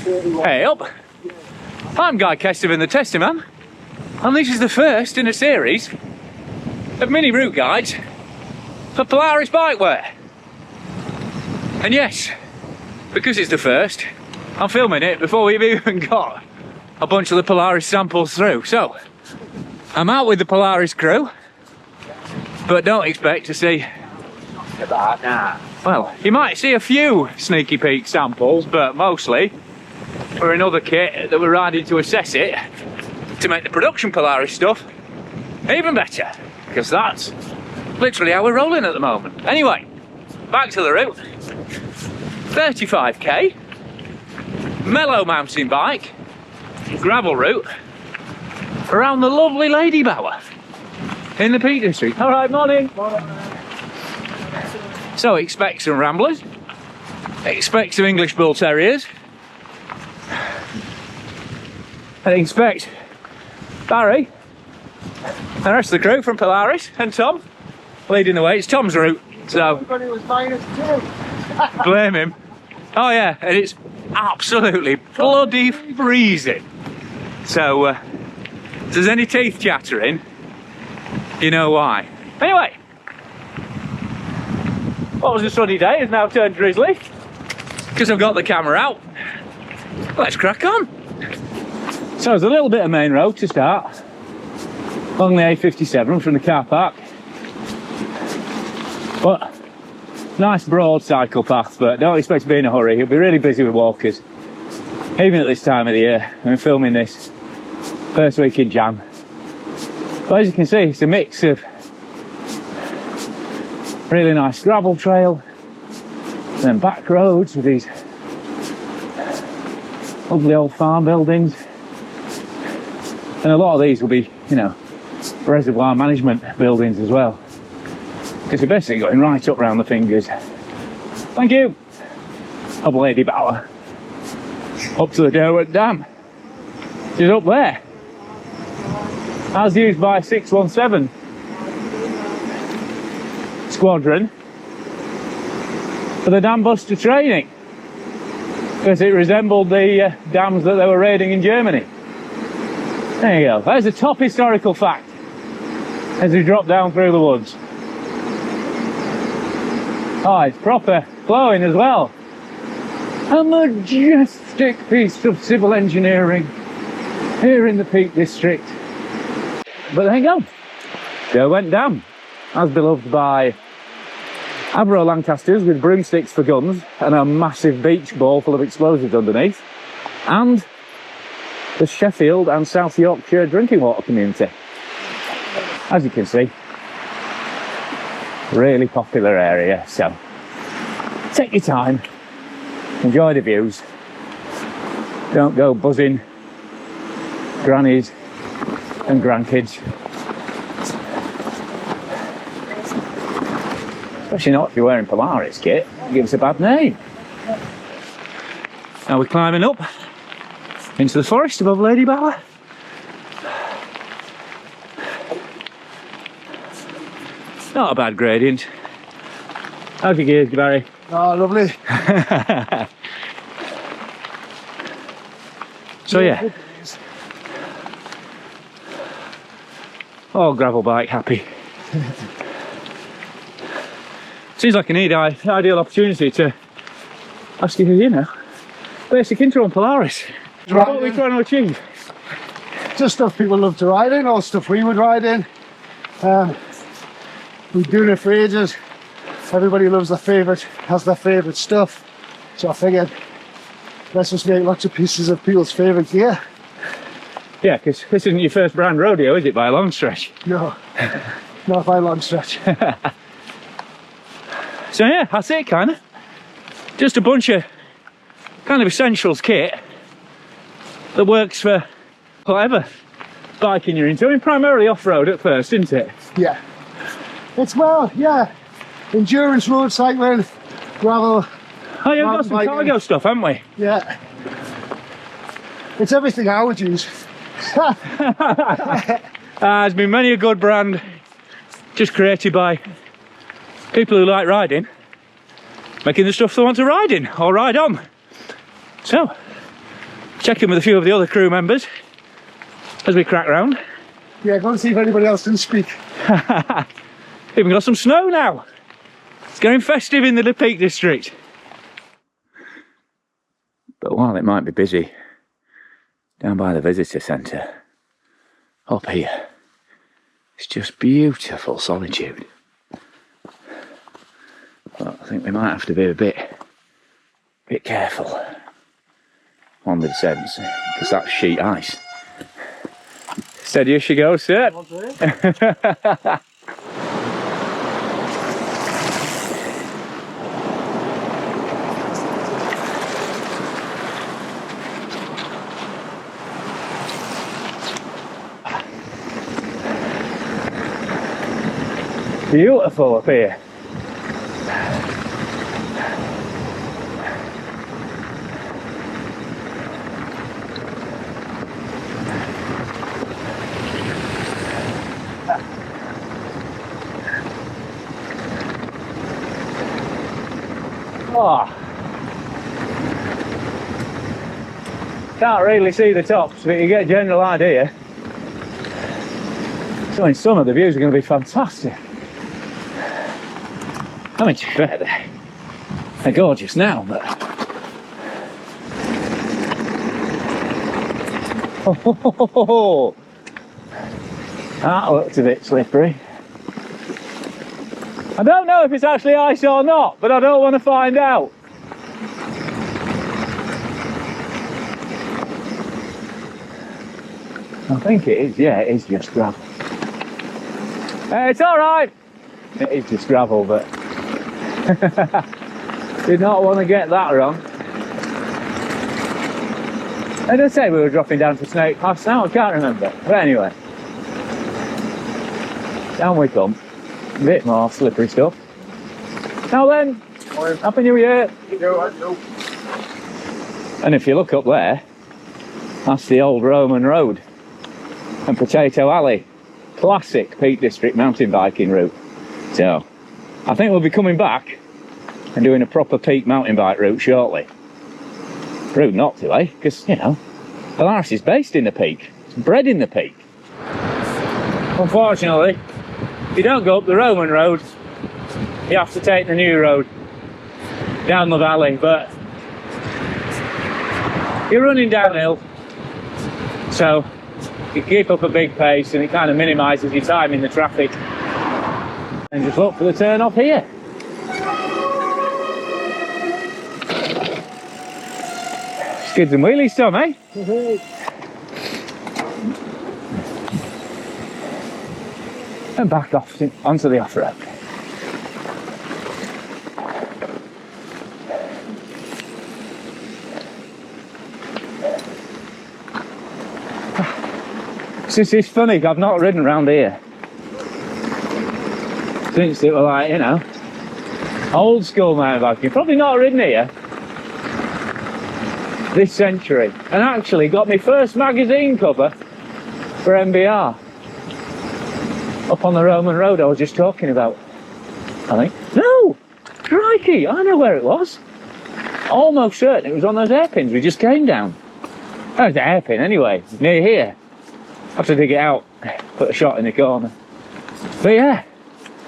Hey up! I'm Guy Kestevan, the Testaman, and this is the first in a series of mini route guides for Polaris bikewear. And yes, because it's the first, I'm filming it before we've even got a bunch of the Polaris samples through. So, I'm out with the Polaris crew, but don't expect to see... Well, you might see a few sneaky peek samples, but mostly for another kit that we're riding to assess it to make the production Polaris stuff even better, because that's literally how we're rolling at the moment. Anyway, back to the route. 35k, mellow mountain bike, gravel route around the lovely Ladybower in the Peak District. All right, morning. So expect some ramblers, expect some English Bull Terriers, and expect Barry and the rest of the crew from Polaris and Tom leading the way. It's Tom's route, so everybody was -2. blame him. Oh yeah, and it's absolutely bloody freezing. So if there's any teeth chattering, you know why. Anyway, what was a sunny day has now turned drizzly because I've got the camera out. Let's crack on. So there's a little bit of main road to start along the A57 from the car park, but nice broad cycle path, but don't expect to be in a hurry. You'll be really busy with walkers even at this time of the year. I'm filming this first week in Jan, but as you can see, it's a mix of really nice gravel trail, and then back roads with these lovely old farm buildings, and a lot of these will be, you know, reservoir management buildings as well, because you're basically going right up round the fingers. Thank you. Of Ladybower up to the Derwent Dam, which is up there, as used by 617 Squadron for the dam buster training, because it resembled the dams that they were raiding in Germany. There you go. There's a top historical fact as we drop down through the woods. Oh, it's proper flowing as well. A majestic piece of civil engineering here in the Peak District. But there you go. Derwent Dam, as beloved by Avro Lancasters with broomsticks for guns and a massive beach ball full of explosives underneath, and the Sheffield and South Yorkshire drinking water community. As you can see, really popular area, so take your time, enjoy the views, don't go buzzing grannies and grandkids, especially not if you're wearing Polaris kit. It gives a bad name. Now we're climbing up into the forest above Ladybower. Not a bad gradient. How's your gears, Barry? Oh, lovely. So yeah, all gravel bike happy. Seems like an ideal opportunity to ask you, you know, basic intro on Polaris. What are we trying to achieve? Just stuff people love to ride in, all stuff we would ride in. We've been doing it for ages. Everybody loves their favourite, has their favourite stuff. So I figured, let's just make lots of pieces of people's favourite gear. Yeah, because this isn't your first brand rodeo, is it, by a long stretch? No, not by a long stretch. So yeah, that's it, kind of. Just a bunch of kind of essentials kit that works for whatever biking you're into. I mean, primarily off-road at first, isn't it? Yeah. It's, well, yeah, endurance road cycling, gravel. Oh yeah, we've got some cargo stuff, haven't we? Yeah. It's everything I would use. There's been many a good brand just created by people who like riding, making the stuff they want to ride in or ride on. So check in with a few of the other crew members as we crack round. Yeah, go and see if anybody else can speak. Even got some snow now. It's getting festive in the Peak District. But while it might be busy down by the visitor centre, up here, it's just beautiful solitude. But I think we might have to be a bit careful on the descents, because that's sheet ice. Steady as she goes, sir. Beautiful up here. Oh. Can't really see the tops, but you get a general idea. So in summer the views are going to be fantastic. I mean, to be fair, they're gorgeous now, but... Oh, that looks a bit slippery. I don't know if it's actually ice or not, but I don't want to find out. I think it is, yeah, it is just gravel. It's alright! It is just gravel, but... Did not want to get that wrong. I did say we were dropping down to Snake Pass now, I can't remember. But anyway. Down we come. A bit more slippery stuff. Now then, Happy New Year! And if you look up there, that's the old Roman Road and Potato Alley. Classic Peak District mountain biking route. So, I think we'll be coming back and doing a proper peak mountain bike route shortly. Rude not to, eh? Because, you know, Polaris is based in the peak. It's bred in the peak. Unfortunately, if you don't go up the Roman Road, you have to take the new road down the valley, but you're running downhill, so you keep up a big pace and it kind of minimises your time in the traffic. And just look for the turn off here. Skids and wheelies, Tom, eh? And back off onto the off-road. It's funny, I've not ridden around here since it was like, you know, old school mountain biking. Probably not ridden here this century, and actually got my first magazine cover for MBR up on the Roman Road I was just talking about. I think. No! Crikey! I know where it was. Almost certain it was on those hairpins we just came down. That was the hairpin anyway, near here. I have to dig it out, put a shot in the corner. But yeah,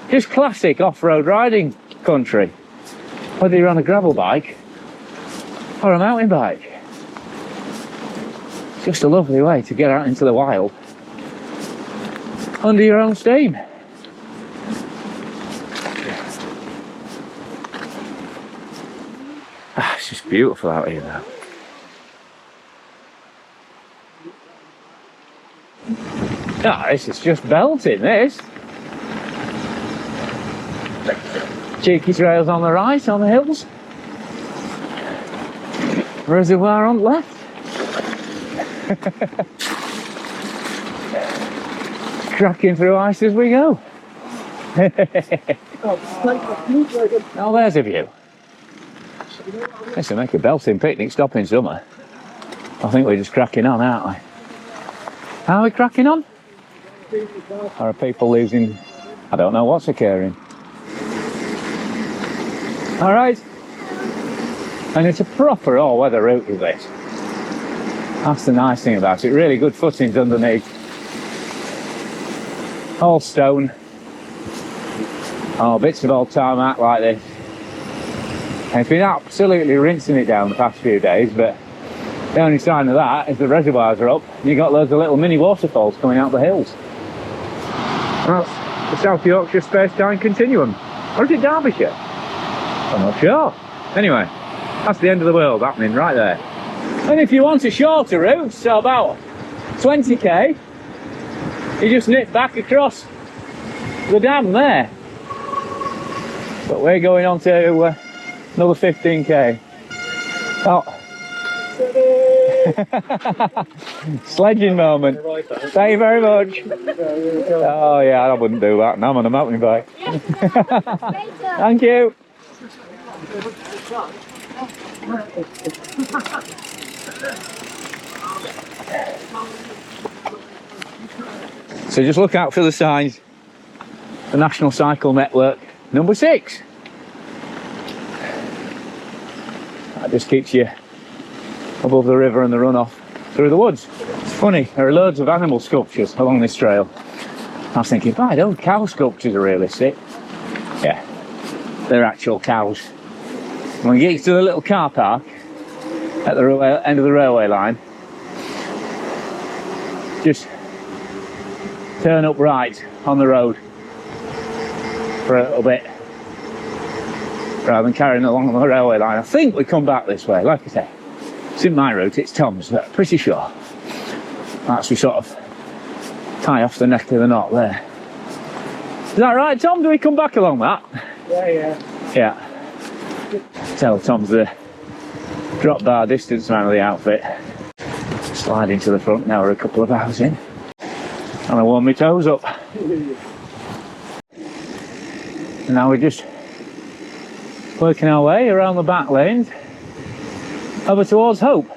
just classic off-road riding country. Whether you're on a gravel bike or a mountain bike. It's just a lovely way to get out into the wild under your own steam. Ah, it's just beautiful out here though. Ah, this is just belting, this. Cheeky trails on the right, on the hills. Reservoir on the left. Cracking through ice as we go. Oh, there's a view. This will make a belting picnic stop in summer. I think we're just cracking on, aren't we? Are we cracking on? Or are people losing? I don't know what's occurring. Alright. And it's a proper all-weather route, is this. That's the nice thing about it. Really good footings underneath. All stone. Oh, bits of old tarmac like this. And it's been absolutely rinsing it down the past few days, but the only sign of that is the reservoirs are up and you've got loads of little mini waterfalls coming out the hills. And that's the South Yorkshire Space-Time Continuum. Or is it Derbyshire? I'm not sure. Anyway, that's the end of the world happening right there. And if you want a shorter route, so about 20k, you just nip back across the dam there. But we're going on to another 15k. Oh. Sledging moment. Thank you very much. Oh yeah, I wouldn't do that. Now I'm on a mountain bike. Thank you. So just look out for the signs. The National Cycle Network, number 6. That just keeps you above the river and the runoff through the woods. It's funny, there are loads of animal sculptures along this trail. I was thinking, by those cow sculptures are realistic. Yeah, they're actual cows. When you get to the little car park at the end of the railway line, just turn up right on the road for a little bit rather than carrying along the railway line. I think we come back this way. Like I say, it's in my route, it's Tom's, but I'm pretty sure that's we sort of tie off the neck of the knot there. Is that right, Tom? Do we come back along that? Yeah. Tell Tom's the drop bar distance man of the outfit. Sliding to the front now, we're a couple of hours in. And I warm my toes up. And now we're just working our way around the back lanes over towards Hope.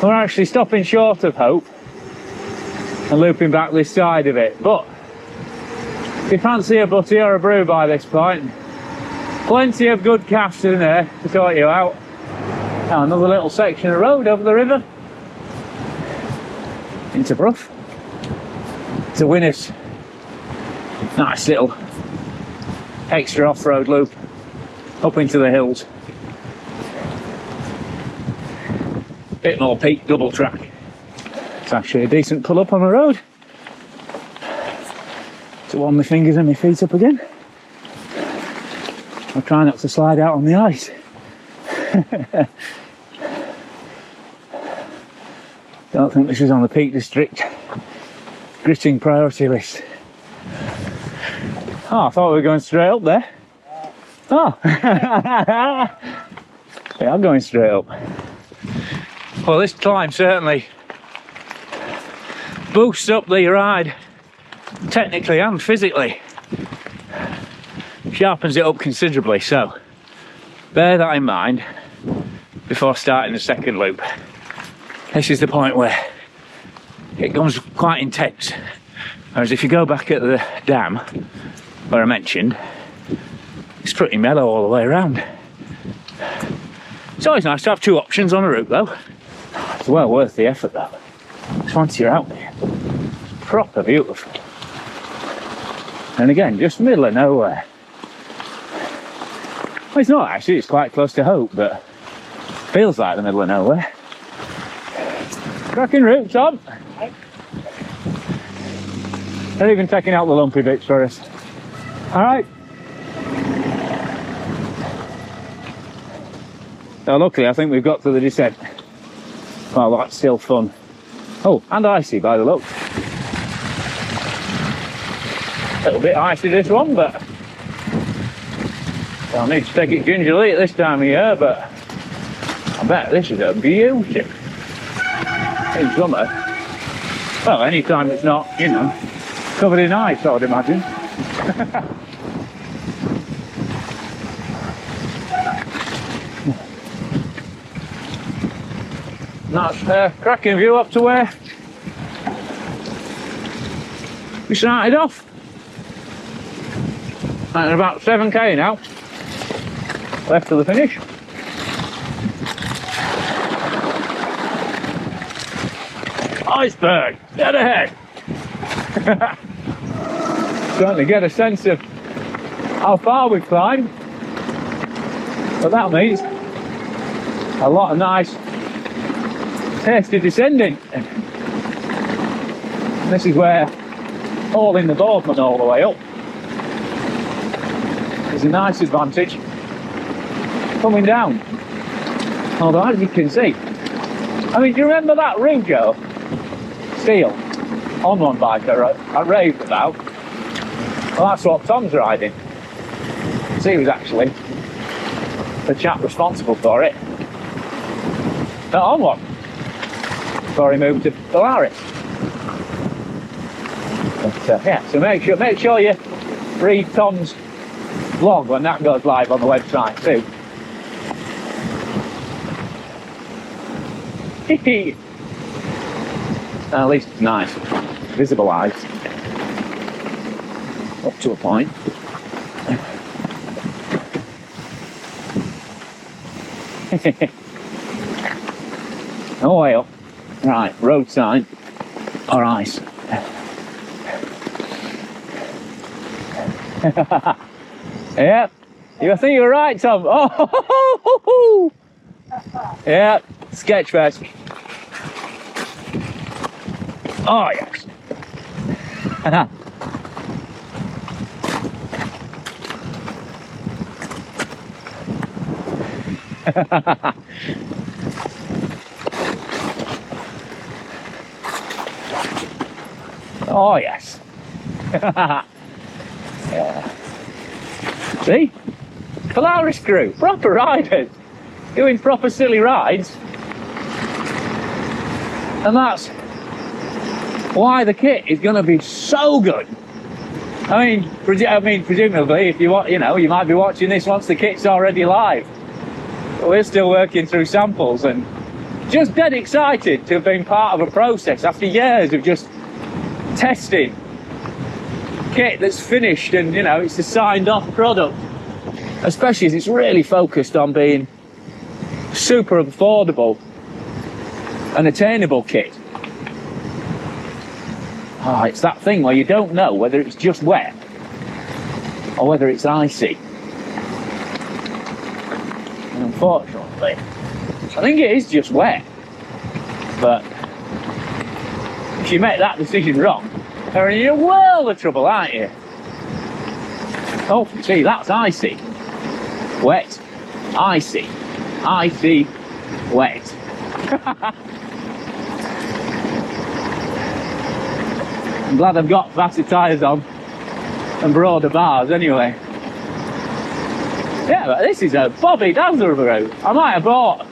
We're actually stopping short of Hope and looping back this side of it, but if you fancy a butty or a brew by this point, plenty of good calves in there to sort you out. Now another little section of road over the river into Brough to Winnis. Nice little extra off-road loop up into the hills. Bit more peak double track. It's actually a decent pull up on the road. To warm my fingers and my feet up again. I'll try not to slide out on the ice. Don't think this is on the Peak District gritting priority list. Oh, I thought we were going straight up there. Oh. Yeah, I'm going straight up. Well, this climb certainly boosts up the ride, technically and physically. Sharpens it up considerably, so bear that in mind before starting the second loop. This is the point where it becomes quite intense. Whereas if you go back at the dam, where I mentioned, it's pretty mellow all the way around. It's always nice to have two options on a route though. It's well worth the effort though. Just once you're out there, it's proper beautiful. And again, just middle of nowhere. Well, it's not actually, it's quite close to Hope, but feels like the middle of nowhere. Cracking route, Tom. They're even taking out the lumpy bits for us. Alright. So luckily I think we've got to the descent. Well, that's still fun. Oh, and icy by the look. A little bit icy this one, but I'll need to take it gingerly at this time of year, but I bet this is a beauty. In summer, well, any time it's not, you know, covered in ice, I would imagine. That's a cracking view up to where we started off. And about 7k now left to the finish. Iceberg, dead ahead. Certainly get a sense of how far we've climbed. But that means a lot of nice, tasty descending. And this is where hauling the boardman all the way up is a nice advantage coming down. Although, as you can see, I mean, do you remember that route, Joe? Steel, on one bike I raved about. Well, that's what Tom's riding. So he was actually the chap responsible for it. Not on one. Before he moved to Polaris. But yeah, so make sure you read Tom's vlog when that goes live on the website too. At least it's nice, visualised up to a point. Oil, right, road sign or ice. Yep, I think you're right, Tom. Oh, yeah, sketch fest. Oh yes. Oh yes. Yeah. See? Polaris crew, proper riders, doing proper silly rides. And that's why the kit is going to be so good. I mean, presumably, if you want, you know, you might be watching this once the kit's already live. But we're still working through samples and just dead excited to have been part of a process after years of just testing kit that's finished and, you know, it's a signed off product. Especially as it's really focused on being super affordable and attainable kit. Oh, it's that thing where you don't know whether it's just wet or whether it's icy. And unfortunately, I think it is just wet. But if you make that decision wrong, you're in a world of trouble, aren't you? Oh, see, that's icy. Wet, icy, icy, wet. I'm glad I've got faster tyres on and broader bars anyway. Yeah, but this is a Bobby Dazzler of a route. I might have bought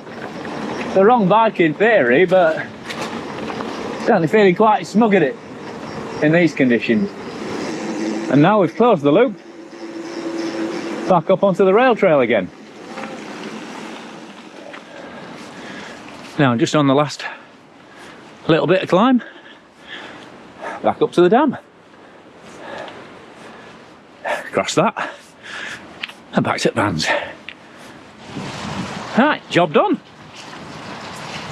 the wrong bike in theory, but certainly feeling quite smug at it in these conditions. And now we've closed the loop, back up onto the rail trail again. Now just on the last little bit of climb, back up to the dam, cross that, and back to the vans. Right, job done.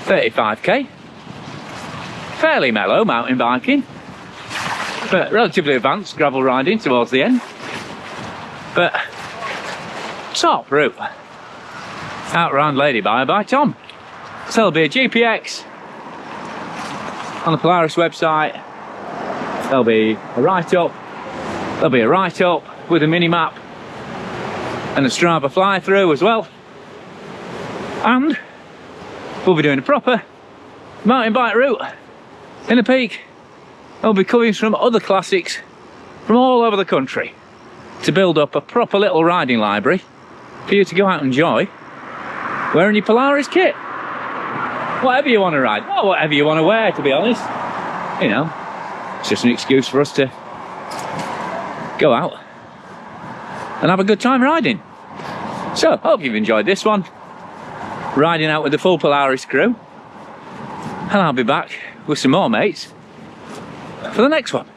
35k, fairly mellow mountain biking, but relatively advanced gravel riding towards the end. But top route, out around Ladybower by Tom. So there'll be a GPX on the Polaris website. There'll be a write-up. There'll be a write-up with a mini-map and a Strava fly-through as well. And we'll be doing a proper mountain bike route in the peak. We'll be coming from other classics from all over the country to build up a proper little riding library for you to go out and enjoy wearing your Polaris kit. Whatever you want to ride, or whatever you want to wear, to be honest. You know, it's just an excuse for us to go out and have a good time riding. So, hope you've enjoyed this one. Riding out with the full Polaris crew. And I'll be back with some more mates for the next one.